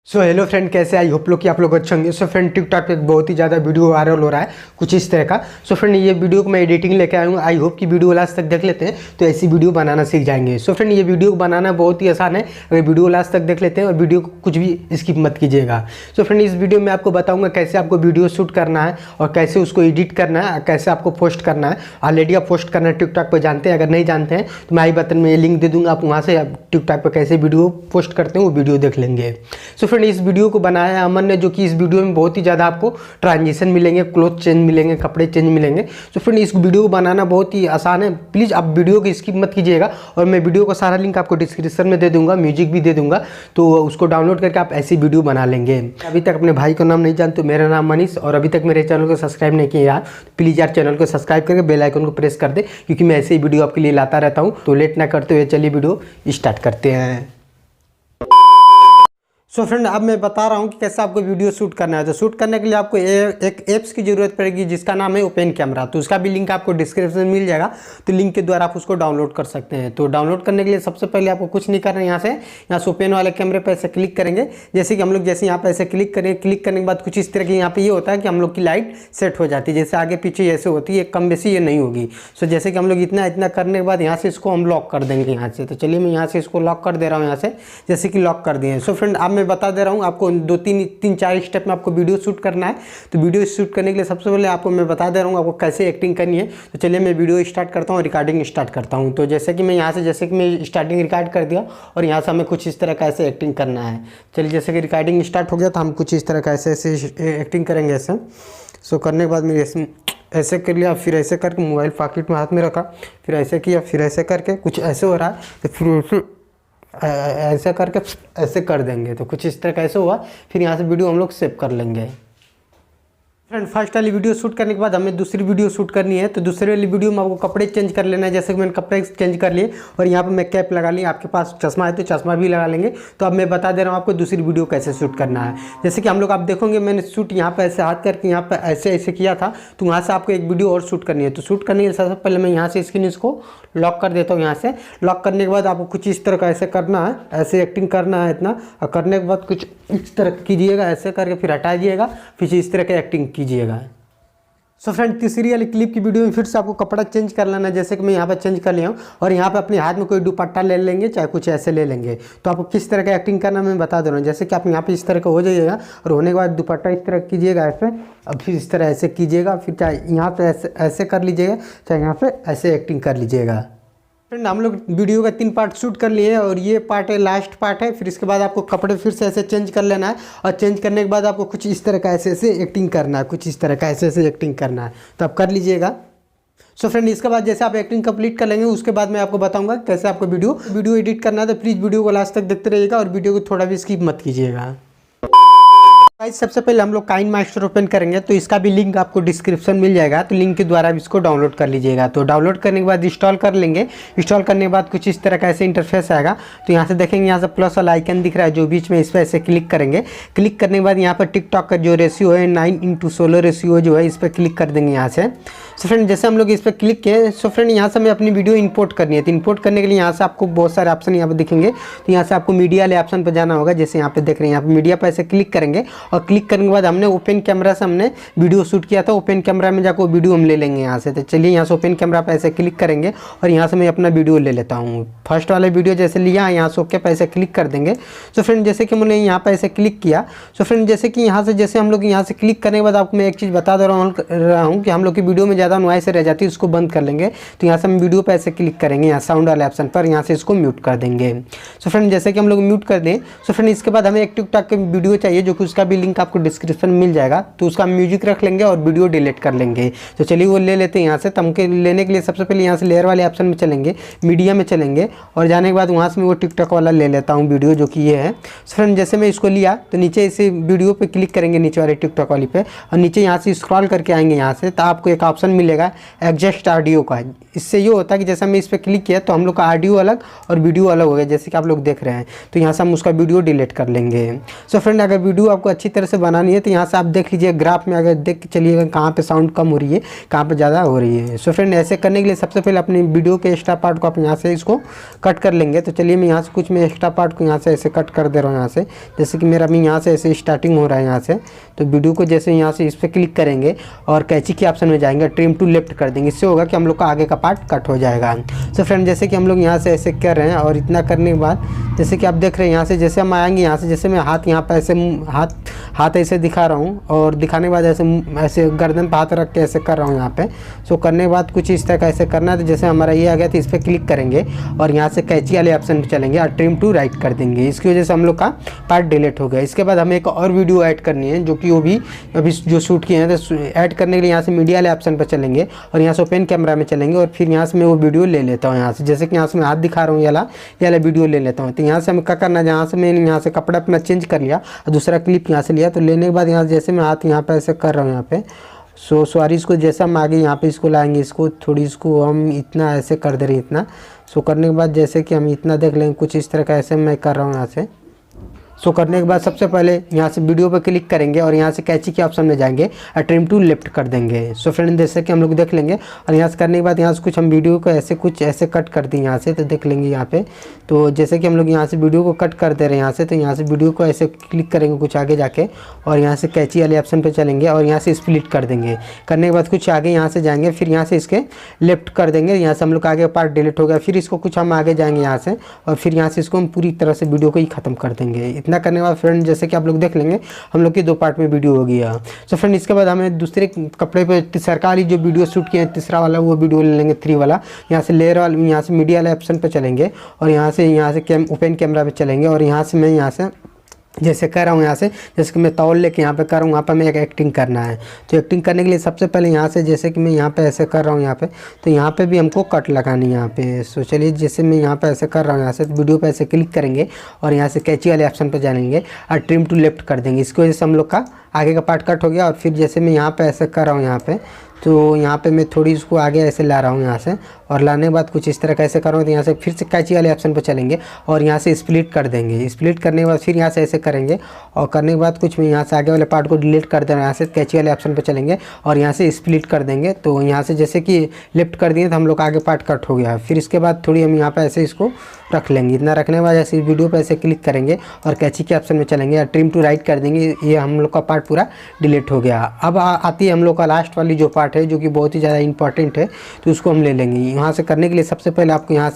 So hello friend, कैसे I hope लोग कि आप लोग अच्छे होंगे। सो फ्रेंड, टिकटॉक पे एक बहुत ही ज़्यादा वीडियो वायरल हो रहा है कुछ इस तरह का। सो फ्रेंड, ये वीडियो को मैं एडिटिंग लेके आया हूँ। आई होप कि वीडियो लास्ट तक देख लेते हैं तो ऐसी वीडियो बनाना सीख जाएंगे। सो फ्रेंड, ये वीडियो बनाना बहुत ही आसान है। अगर वीडियो लास्ट तक देख लेते हैं और वीडियो को कुछ भी स्किप मत कीजिएगा। सो फ्रेंड, इस वीडियो में आपको बताऊँगा कैसे आपको वीडियो शूट करना है और कैसे उसको एडिट करना है, कैसे आपको पोस्ट करना है। ऑलरेडी आप पोस्ट करना है टिकटॉक पर जानते हैं, अगर नहीं जानते हैं तो मैं आई बटन में ये लिंक दे दूँगा, आप वहाँ से टिकटॉक पर कैसे वीडियो पोस्ट करते हैं वो वीडियो देख लेंगे। सो फ्रेंड, इस वीडियो को बनाया है अमन ने, जो कि इस वीडियो में बहुत ही ज़्यादा आपको ट्रांजिशन मिलेंगे, क्लोथ चेंज मिलेंगे, कपड़े चेंज मिलेंगे। तो फ्रेंड, इस वीडियो को बनाना बहुत ही आसान है। प्लीज़ आप वीडियो को स्किप मत कीजिएगा और मैं वीडियो का सारा लिंक आपको डिस्क्रिप्शन में दे दूंगा, म्यूजिक भी दे दूंगा, तो उसको डाउनलोड करके आप ऐसी वीडियो बना लेंगे। अभी तक अपने भाई का नाम नहीं जानते तो मेरा नाम मनीष, और अभी तक मेरे चैनल को सब्सक्राइब नहीं किया यार, प्लीज़ यार चैनल को सब्सक्राइब करके बेल आइकन को प्रेस कर दे, क्योंकि मैं ऐसे ही वीडियो आपके लिए लाता रहता हूँ। तो लेट ना करते हुए चलिए वीडियो स्टार्ट करते हैं। सो फ्रेंड, अब मैं बता रहा हूँ कि कैसे आपको वीडियो शूट करना है। तो शूट करने के लिए आपको एक ऐप्स की ज़रूरत पड़ेगी जिसका नाम है ओपन कैमरा। तो उसका भी लिंक आपको डिस्क्रिप्शन में मिल जाएगा, तो लिंक के द्वारा आप उसको डाउनलोड कर सकते हैं। तो डाउनलोड करने के लिए सबसे पहले आपको कुछ नहीं करना है, यहाँ से ओपन वाले कैमरे पर ऐसे क्लिक करेंगे। जैसे कि हम लोग जैसे यहाँ पर ऐसे क्लिक करेंगे, क्लिक करने के बाद कुछ इस तरह की यहाँ पर ये होता है कि हम लोग की लाइट सेट हो जाती है, जैसे आगे पीछे ऐसे होती है, कम बेसी ये नहीं होगी। सो जैसे कि हम लोग इतना इतना करने के बाद यहाँ से इसको हम लॉक कर देंगे यहाँ से। तो चलिए मैं यहाँ से इसको लॉक कर दे रहा हूँ यहाँ से, जैसे कि लॉक कर दिए। सो फ्रेंड, अब मैं बता दे रहा हूँ आपको दो तीन चार स्टेप में आपको वीडियो शूट करना है। तो वीडियो शूट करने के लिए सबसे पहले आपको मैं बता दे रहा हूँ आपको कैसे एक्टिंग करनी है। तो चलिए मैं वीडियो स्टार्ट करता हूँ, रिकॉर्डिंग स्टार्ट करता हूँ। तो जैसे कि मैं यहाँ से जैसे कि मैं स्टार्टिंग रिकॉर्ड कर दिया और यहाँ से हमें कुछ इस तरह का ऐसे एक्टिंग करना है। चलिए जैसे कि रिकॉर्डिंग स्टार्ट हो गया तो हम कुछ इस तरह का ऐसे ऐसे एक्टिंग करेंगे ऐसे। सो करने के बाद मेरे ऐसे कर लिया, फिर ऐसे करके मोबाइल पॉकेट में हाथ में रखा, फिर ऐसे किया, फिर ऐसे करके कुछ ऐसे हो रहा है, तो फिर ऐसे करके ऐसे कर देंगे। तो कुछ इस तरह का ऐसे हुआ, फिर यहाँ से वीडियो हम लोग सेव कर लेंगे। फ्रेंड, फर्स्ट वाली वीडियो शूट करने के बाद हमें दूसरी वीडियो शूट करनी है। तो दूसरी वाली वीडियो में आपको कपड़े चेंज कर लेना है। जैसे कि मैंने कपड़े चेंज कर लिए और यहाँ पे मैं कैप लगा ली, आपके पास चश्मा है तो चश्मा भी लगा लेंगे। तो अब मैं बता दे रहा हूँ आपको दूसरी वीडियो कैसे शूट करना है। जैसे कि हम लोग आप देखोगे मैंने शूट यहाँ पर ऐसे हाथ करके यहाँ पर ऐसे ऐसे किया था, तो वहाँ से आपको एक वीडियो और शूट करनी है। तो शूट करने के सबसे पहले मैं यहाँ से स्क्रीन इसको लॉक कर देता हूँ। यहाँ से लॉक करने के बाद आपको कुछ इस तरह का ऐसे करना है, ऐसे एक्टिंग करना है इतना, और करने के बाद कुछ इस तरह कीजिएगा, ऐसे करके फिर हटा दिएगा, फिर इस तरह की एक्टिंग कीजिएगा। सो फ्रेंड, तीसरी वाली क्लिप की वीडियो में फिर से आपको कपड़ा चेंज कर लेना है। जैसे कि मैं यहाँ पर चेंज कर लिया हूँ और यहाँ पे अपने हाथ में कोई दुपट्टा ले लेंगे, चाहे कुछ ऐसे ले लेंगे। तो आपको किस तरह का एक्टिंग करना मैं बता दे रहा हूँ। जैसे कि आप यहाँ पे इस तरह का हो जाइएगा और होने के बाद दुपट्टा इस तरह कीजिएगा ऐसे, अब फिर इस तरह ऐसे कीजिएगा, फिर चाहे यहाँ पे ऐसे कर लीजिएगा, चाहे यहाँ पे ऐसे एक्टिंग कर लीजिएगा। फ्रेंड, हम लोग वीडियो का 3 पार्ट शूट कर लिए हैं और ये पार्ट है लास्ट पार्ट है। फिर इसके बाद आपको कपड़े फिर से ऐसे चेंज कर लेना है और चेंज करने के बाद आपको कुछ इस तरह का ऐसे ऐसे एक्टिंग करना है, कुछ इस तरह का ऐसे ऐसे एक्टिंग करना है। तो आप कर लीजिएगा। सो फ्रेंड, इसके बाद जैसे आप एक्टिंग कंप्लीट कर लेंगे उसके बाद मैं आपको बताऊंगा कैसे आपको वीडियो एडिट करना है। तो प्लीज़ वीडियो को लास्ट तक देखते रहिएगा और वीडियो को थोड़ा भी स्किप मत कीजिएगा। सबसे पहले हम लोग काइनमास्टर ओपन करेंगे, तो इसका भी लिंक आपको डिस्क्रिप्शन मिल जाएगा, तो लिंक के द्वारा भी इसको डाउनलोड कर लीजिएगा। तो डाउनलोड करने के बाद इंस्टॉल कर लेंगे। इंस्टॉल करने के बाद कुछ इस तरह का ऐसे इंटरफेस आएगा। तो यहाँ से देखेंगे, यहाँ से प्लस वाला आइकन दिख रहा है जो बीच में, इस पर ऐसे क्लिक करेंगे। क्लिक करने के बाद यहाँ पर टिकटॉक का जो रेशियो है 9:16 रेशियो जो है, इस पर क्लिक कर देंगे यहाँ से। सो फ्रेंड, जैसे हम लोग इस पर क्लिक किए, सो फ्रेंड यहाँ से हमें अपनी वीडियो इंपोर्ट करनी है। तो इंपोर्ट करने के लिए यहाँ से आपको बहुत सारे ऑप्शन यहाँ पर दिखेंगे। तो यहाँ से आपको मीडिया वाले ऑप्शन पर जाना होगा। जैसे यहाँ पे देख रहे हैं, यहाँ पे मीडिया पर ऐसे क्लिक करेंगे और क्लिक करने के बाद हमने ओपन कैमरा से हमने वीडियो शूट किया था, ओपन कैमरा में जाकर वीडियो हम ले लेंगे यहाँ से। तो चलिए यहाँ से ओपन कैमरा पे ऐसे क्लिक करेंगे और यहाँ से मैं अपना वीडियो ले लेता हूँ। फर्स्ट वाला वीडियो जैसे लिया, यहाँ से ओके पे ऐसे क्लिक कर देंगे। सो फ्रेंड, जैसे कि मैंने यहाँ पे ऐसे क्लिक किया, सो फ्रेंड जैसे कि यहाँ से जैसे हम लोग यहाँ से क्लिक करने के बाद आपको मैं एक चीज़ बता दे रहा हूँ कि हम लोग की वीडियो में ज़्यादा नॉइस रह जाती है, उसको बंद कर लेंगे। तो यहाँ से हम वीडियो पे ऐसे क्लिक करेंगे, यहाँ साउंड वाले ऑप्शन पर, यहाँ से इसको म्यूट कर देंगे। सो फ्रेंड, जैसे कि हम लोग म्यूट कर दें, सो फ्रेंड इसके बाद हमें एक टिकटॉक की वीडियो चाहिए, जो कि उसका भी लिंक आपको डिस्क्रिप्शन में मिल जाएगा। तो उसका म्यूजिक रख लेंगे और वीडियो डिलीट कर लेंगे। तो चलिए वो ले लेते हैं यहाँ से। तमके लेने के लिए सबसे पहले यहाँ से लेयर वाले ऑप्शन में चलेंगे, मीडिया में चलेंगे और जाने के बाद वहाँ से मैं वो टिकटॉक वाला ले लेता हूँ वीडियो, जो कि ये है। फ्रेंड, जैसे मैं इसको लिया तो नीचे इसे वीडियो पे क्लिक करेंगे, नीचे वाले टिकटॉक वाली पे, और नीचे यहाँ से स्क्रॉल करके आएंगे यहाँ से, तो आपको एक ऑप्शन मिलेगा एडजस्ट ऑडियो का। इससे ये होता है कि जैसे हमने इस पर क्लिक किया तो हम लोग का ऑडियो अलग और वीडियो अलग हो गया, जैसे कि आप लोग देख रहे हैं। तो यहाँ से हम उसका वीडियो डिलीट कर लेंगे। सो फ्रेंड, अगर वीडियो आपको अच्छी तरह से बनानी है। तो यहाँ से आप देख लीजिए ग्राफ में, अगर देख के चलिएगा कहाँ पे साउंड कम हो रही है, कहाँ पे ज़्यादा हो रही है। सो फ्रेंड ऐसे करने के लिए सबसे पहले अपनी वीडियो के एक्स्ट्रा पार्ट को आप यहाँ से इसको कट कर लेंगे। तो चलिए मैं यहाँ से कुछ मैं एक्स्ट्रा पार्ट को यहाँ से ऐसे कट कर दे रहा हूँ यहाँ से। जैसे कि मेरा अभी यहाँ से ऐसे स्टार्टिंग हो रहा है यहाँ से, तो वीडियो को जैसे यहाँ से इस पर क्लिक करेंगे और कैंची के ऑप्शन में जाएंगे, ट्रिम टू लेफ्ट कर देंगे। इससे होगा कि हम लोग का आगे का पार्ट कट हो जाएगा। सो फ्रेंड जैसे कि हम लोग यहाँ से ऐसे कर रहे हैं और इतना करने के बाद जैसे कि आप देख रहे हैं यहाँ से जैसे हम आएंगे, यहाँ से जैसे मैं हाथ यहाँ पर ऐसे हाथ ऐसे दिखा रहा हूँ और दिखाने के बाद ऐसे गर्दन पर हाथ रख के ऐसे कर रहा हूँ यहाँ पे। सो करने के बाद कुछ इस तरह का ऐसे करना है। तो जैसे हमारा ये आ गया तो इस पर क्लिक करेंगे और यहाँ से कैंची वाले ऑप्शन पर चलेंगे और ट्रिम टू राइट कर देंगे। इसकी वजह से हम लोग का पार्ट डिलीट हो गया। इसके बाद हमें एक और वीडियो ऐड करनी है, जो कि वो भी अभी जो शूट किए हैं। तो ऐड करने के लिए यहाँ से मीडिया वाले ऑप्शन पर चलेंगे और यहाँ से ओपन कैमरा में चलेंगे और फिर यहाँ से मैं वो वीडियो ले लेता हूँ यहाँ से। जैसे कि यहाँ से मैं हाथ दिखा रहा हूँ, ये वाला वीडियो ले लेता हूँ। तो यहाँ से हमें क्या करना है, जहाँ से मैंने यहाँ से कपड़ा अपना चेंज कर लिया और दूसरा क्लिप यहाँ से लिया। तो लेने के बाद यहाँ जैसे मैं हाथ यहाँ पर ऐसे कर रहा हूँ यहाँ पे, सॉरी इसको जैसे हम आगे यहाँ पे इसको लाएंगे, इसको थोड़ी इसको हम इतना ऐसे कर दे रहे हैं इतना। सो करने के बाद जैसे कि हम इतना देख लेंगे, कुछ इस तरह का ऐसे मैं कर रहा हूँ यहाँ से। सो करने के बाद सबसे पहले यहाँ से वीडियो पर क्लिक करेंगे और यहाँ से कैंची के ऑप्शन में जाएंगे और ट्रिम टू लेफ्ट कर देंगे। सो फ्रेंड जैसे कि हम लोग देख लेंगे और यहाँ से करने के बाद यहाँ से कुछ हम वीडियो को ऐसे कुछ ऐसे कट कर दें यहाँ से। तो देख लेंगे यहाँ पे, तो जैसे कि हम लोग यहाँ से वीडियो को कट कर दे रहे हैं यहाँ से। तो यहाँ से वीडियो को ऐसे क्लिक करेंगे कुछ आगे जाके और यहाँ से कैंची वाले ऑप्शन पर चलेंगे और यहाँ से स्प्लिट कर देंगे। करने के बाद कुछ आगे यहाँ से जाएंगे, फिर यहाँ से इसके लेफ्ट कर देंगे। यहाँ से हम लोग का आगे पार्ट डिलीट हो गया। फिर इसको कुछ हम आगे जाएंगे यहाँ से और फिर यहाँ से इसको हम पूरी तरह से वीडियो को ही खत्म कर देंगे। इतना करने के बाद फ्रेंड जैसे कि आप लोग देख लेंगे हम लोग की 2 पार्ट में वीडियो हो गया। सो फ्रेंड इसके बाद हमें दूसरे कपड़े पे तीसरा वाली जो वीडियो शूट किए हैं, तीसरा वाला वो वीडियो ले लेंगे 3 वाला। यहाँ से लेयर वाला, यहाँ से मीडिया वाले ऑप्शन पे चलेंगे और यहाँ से ओपन कैमरा पे चलेंगे और यहाँ से मैं यहाँ से जैसे कर रहा हूँ यहाँ से, जैसे कि मैं तौल लेके यहाँ पे कर रहा हूँ, वहाँ पर मैं एक एक्टिंग करना है। तो एक्टिंग करने के लिए सबसे पहले यहाँ से जैसे कि मैं यहाँ पे ऐसे कर रहा हूँ यहाँ पे, तो यहाँ पे भी हमको कट लगानी है यहाँ पे। सो चलिए जैसे मैं यहाँ पे ऐसे कर रहा हूँ यहाँ से, तो वीडियो पे ऐसे क्लिक करेंगे और यहाँ से कैंची वाले ऑप्शन पर जाएंगे और ट्रिम टू लेफ्ट कर देंगे। इसकी वजह से हम लोग का आगे का पार्ट कट हो गया। और फिर जैसे मैं यहाँ पे ऐसे कर रहा हूँ यहाँ पे, तो यहाँ पे मैं थोड़ी इसको आगे ऐसे ला रहा हूँ यहाँ से और लाने के बाद कुछ इस तरह का ऐसे कर रहा हूँ। तो यहाँ से फिर से कैंची वाले ऑप्शन पर चलेंगे और यहाँ से स्प्लिट कर देंगे। स्प्लिट करने के बाद फिर यहाँ से ऐसे करेंगे और करने के बाद कुछ मैं यहाँ से आगे वाले पार्ट को डिलीट कर देना। यहाँ से कैंची वाले ऑप्शन पर चलेंगे और यहाँ से स्प्लिट कर देंगे। तो यहाँ से जैसे कि लेफ्ट कर दिए तो हम लोग आगे पार्ट कट हो गया। फिर इसके बाद थोड़ी हम यहाँ पर ऐसे इसको रख लेंगे। इतना रखने के बाद ऐसे वीडियो पर ऐसे क्लिक करेंगे और कैंची के ऑप्शन में चलेंगे और ट्रिम टू राइट कर देंगे। ये हम लोग का पार्ट पूरा डिलीट हो गया। अब आती है हम लोग का लास्ट वाली जो पार्ट है, जो कि बहुत ही ज़्यादा इंपॉर्टेंट है, तो उसको हम ले लेंगे। यहाँ से करने के लिए सबसे पहले आपको यहाँ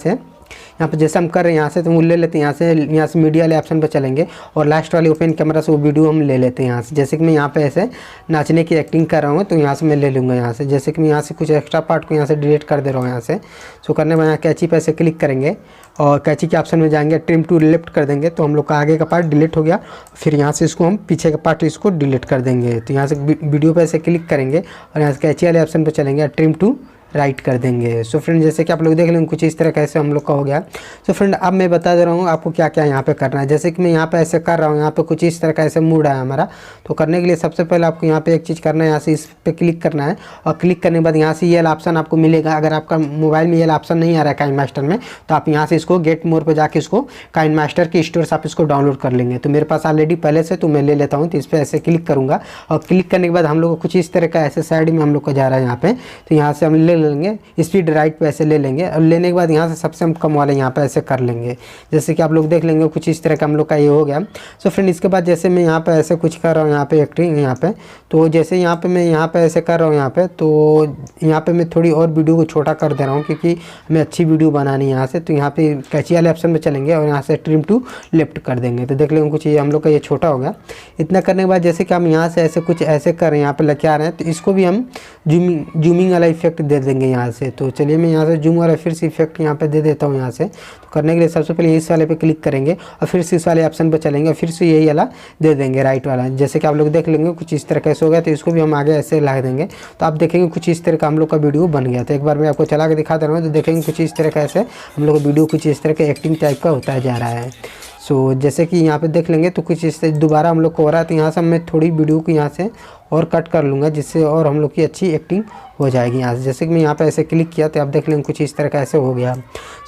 पे जैसे हम कर रहे हैं यहाँ से, तो वो ले लेते हैं। यहाँ से मीडिया वाले ऑप्शन पर चलेंगे और लास्ट वाले ओपन कैमरा से वो वीडियो हम ले लेते हैं यहाँ से। जैसे कि मैं यहाँ पे ऐसे नाचने की एक्टिंग कर रहा हूँ, तो यहाँ से मैं ले लूँगा यहाँ से। जैसे कि मैं यहाँ से कुछ एक्स्ट्रा पार्ट को यहाँ से डिलीट कर दे रहा हूँ यहाँ से। सो करने में यहाँ कैंची पे ऐसे क्लिक करेंगे और कैंची के ऑप्शन में जाएंगे, ट्रिम टू लेफ्ट कर देंगे। तो हम लोग का आगे का पार्ट डिलीट हो गया। फिर यहाँ से इसको हम पीछे का पार्ट इसको डिलीट कर देंगे। तो यहाँ से वीडियो पे ऐसे क्लिक करेंगे और यहाँ से कैंची वाले ऑप्शन पर चलेंगे, ट्रिम टू राइट कर देंगे। सो फ्रेंड जैसे कि आप लोग देख लेंगे कुछ इस तरह कैसे हम लोग का हो गया। सो फ्रेंड अब मैं बता दे रहा हूँ आपको क्या क्या यहाँ पे करना है। जैसे कि मैं यहाँ पे ऐसे कर रहा हूँ, यहाँ पे कुछ इस तरह का ऐसे मूड है हमारा। तो करने के लिए सबसे पहले आपको यहाँ पे एक चीज़ करना है, यहाँ से इस पर क्लिक करना है और क्लिक करने के बाद यहाँ से ये ऑप्शन आपको मिलेगा। अगर आपका मोबाइल में ये ऑप्शन नहीं आ रहा है काइन मास्टर में, तो आप यहाँ से इसको गेट मोर पर जाके इसको काइन मास्टर की स्टोर से आप इसको डाउनलोड कर लेंगे। तो मेरे पास ऑलरेडी पहले से, तो मैं ले लेता हूँ। तो इस पर ऐसे क्लिक करूँगा और क्लिक करने के बाद हम लोग को कुछ इस तरह का ऐसे साइड में हम लोग को जा रहा है यहाँ पे। तो यहाँ से हम ले लेंगे, स्पीड राइट पे ऐसे ले लेंगे और लेने के बाद यहाँ से सबसे हम कम वाले यहाँ पे ऐसे कर लेंगे। जैसे कि आप लोग देख लेंगे कुछ इस तरह का हम लोग का ये हो गया। सो फ्रेंड इसके बाद जैसे मैं यहाँ पे ऐसे कुछ कर रहा हूँ यहाँ पे एक्टिंग यहाँ पे, तो जैसे यहाँ पे मैं यहाँ पे ऐसे कर रहा हूँ यहाँ पे, तो यहाँ पे मैं थोड़ी और वीडियो को छोटा कर दे रहा हूँ क्योंकि हमें अच्छी वीडियो बनानी है यहाँ से। तो यहाँ पे कैंची वाले ऑप्शन में चलेंगे और यहाँ से ट्रिम टू लेफ्ट कर देंगे। तो देख लेंगे कुछ ये हम लोग का ये छोटा हो गया। इतना करने के बाद जैसे कि हम यहाँ से ऐसे कुछ ऐसे कर रहे हैं, यहाँ पे लेके आ रहे हैं, तो इसको भी हम जूमिंग वाला इफेक्ट दे देंगे यहाँ से। तो चलिए मैं यहाँ से जूम वाला फिर से इफेक्ट यहाँ पे दे देता हूँ यहाँ से। तो करने के लिए सबसे पहले इस वाले पे क्लिक करेंगे और फिर से इस वाले ऑप्शन पे चलेंगे और फिर से यही वाला दे देंगे राइट वाला। जैसे कि आप लोग देख लेंगे कुछ इस तरह कैसे हो गया। तो इसको भी हम आगे ऐसे ला देंगे। तो आप देखेंगे कुछ इस तरह का हम लोग का वीडियो बन गया। तो एक बार मैं आपको चला के दिखा दे रहा हूँ, तो देखेंगे कुछ इस तरह का ऐसे हम लोग का वीडियो कुछ इस तरह का एक्टिंग टाइप का होता जा रहा है। सो जैसे कि यहाँ पे देख लेंगे तो कुछ इस दोबारा हम लोग को हो रहा है। तो यहाँ से मैं थोड़ी वीडियो को यहाँ से और कट कर लूँगा, जिससे और हम लोग की अच्छी एक्टिंग हो जाएगी यहाँ से। जैसे कि मैं यहाँ पे ऐसे क्लिक किया तो आप देख लेंगे कुछ इस तरह का ऐसे हो गया।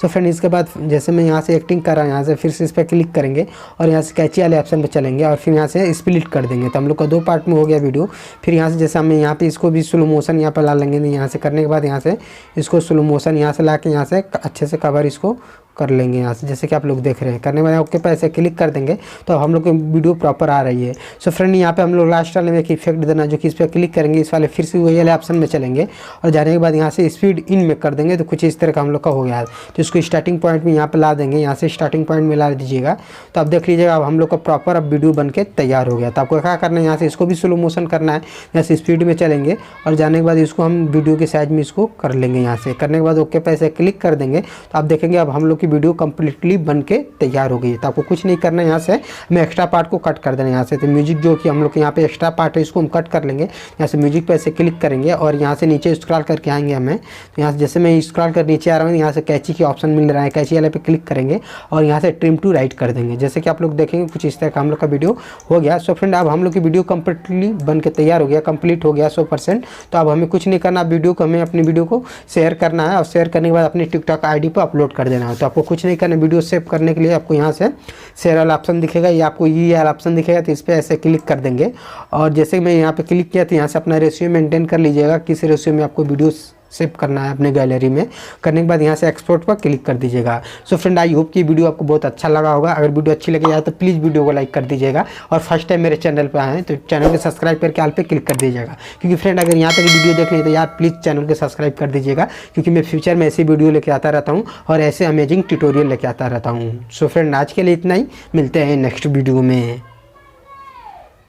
सो फ्रेंड इसके बाद जैसे मैं यहाँ से एक्टिंग कर रहा हूँ, यहाँ से फिर से इस पर क्लिक करेंगे और यहाँ से कैची वाले ऑप्शन पे चलेंगे और फिर यहाँ से स्प्लिट कर देंगे। तो हम लोग का 2 पार्ट में हो गया वीडियो। फिर यहाँ से जैसे हम यहाँ पे इसको भी स्लो मोशन यहाँ पर ला लेंगे। यहाँ से करने के बाद यहाँ से इसको स्लो मोशन यहाँ से ला के यहाँ से अच्छे से कवर इसको कर लेंगे यहाँ से, जैसे कि आप लोग देख रहे हैं। करने के बाद ओके पे ऐसे क्लिक कर देंगे तो हम लोग की वीडियो प्रॉपर आ रही है। सो फ्रेंड यहाँ पे हम लोग लास्ट वाले में एक इफेक्ट देना, जो कि इस पर क्लिक करेंगे, इस वाले फिर से वही वाले ऑप्शन में चलेंगे और जाने के बाद यहाँ से स्पीड इन में कर देंगे। तो कुछ इस तरह का हम लोग का हो गया है। तो इसको स्टार्टिंग पॉइंट में यहाँ पर ला देंगे, यहाँ से स्टार्टिंग पॉइंट में ला दीजिएगा। तो आप देख लीजिएगा अब हम लोग का प्रॉपर अब वीडियो बन के तैयार हो गया। तो आपको क्या करना है, यहाँ से इसको भी स्लो मोशन करना है, यहाँ से स्पीड में चलेंगे और जाने के बाद इसको हम वीडियो के साइज में इसको कर लेंगे। यहाँ से करने के बाद ओके पे ऐसे क्लिक कर देंगे तो आप देखेंगे अब हम लोग की वीडियो कंप्लीटली बन के तैयार हो गई है। तो आपको कुछ नहीं करना है, यहाँ से हमें एक्स्ट्रा पार्ट को कट कर देना है यहाँ से। तो म्यूजिक जो कि हम लोग के यहाँ पे एक्स्ट्रा पार्ट है इसको हम कट कर लेंगे। यहाँ से म्यूजिक पे ऐसे क्लिक करेंगे और यहाँ से नीचे स्क्रॉल करके आएंगे हमें। तो यहाँ से जैसे मैं स्क्रॉल कर नीचे आ रहा हूँ, यहाँ से कैची की ऑप्शन मिल रहा है, कैची वाले पे क्लिक करेंगे और यहाँ से ट्रिम टू राइट कर देंगे। जैसे कि आप लोग देखेंगे कुछ इस तरह का हम लोग का वीडियो हो गया। सो फ्रेंड अब हम लोग की वीडियो कंप्लीटली बन के तैयार हो गया, कंप्लीट हो गया 100%। तो अब हमें कुछ नहीं करना, वीडियो को हमें अपनी वीडियो को शेयर करना है और शेयर करने के बाद अपनी टिकटॉक आईडी पर अपलोड कर देना है। तो आपको कुछ नहीं करना, वीडियो सेव करने के लिए आपको यहाँ से शेयर वाला ऑप्शन दिखेगा या आपको ये वाला ऑप्शन दिखेगा, तो इस पर ऐसे क्लिक कर देंगे। और जैसे मैं यहाँ पे क्लिक किया तो यहाँ से अपना रेशियो मेंटेन कर लीजिएगा, किस रेशियो में आपको वीडियो सेव करना है अपने गैलरी में। करने के बाद यहाँ से एक्सपोर्ट पर क्लिक कर दीजिएगा। सो फ्रेंड आई होप कि वीडियो आपको बहुत अच्छा लगा होगा। अगर वीडियो अच्छी लगी जाए तो प्लीज़ वीडियो को लाइक कर दीजिएगा और फर्स्ट टाइम मेरे चैनल पर आए हैं तो चैनल को सब्सक्राइब करके आल पे क्लिक कर दीजिएगा। क्योंकि फ्रेंड अगर यहाँ तक वीडियो देख लें तो यार प्लीज़ चैनल को सब्सक्राइब कर दीजिएगा, क्योंकि मैं फ्यूचर में ऐसी वीडियो लेके आता रहता हूँ और ऐसे अमेजिंग ट्यूटोरियल लेके आता रहता हूँ। सो फ्रेंड आज के लिए इतना ही, मिलते हैं नेक्स्ट वीडियो में।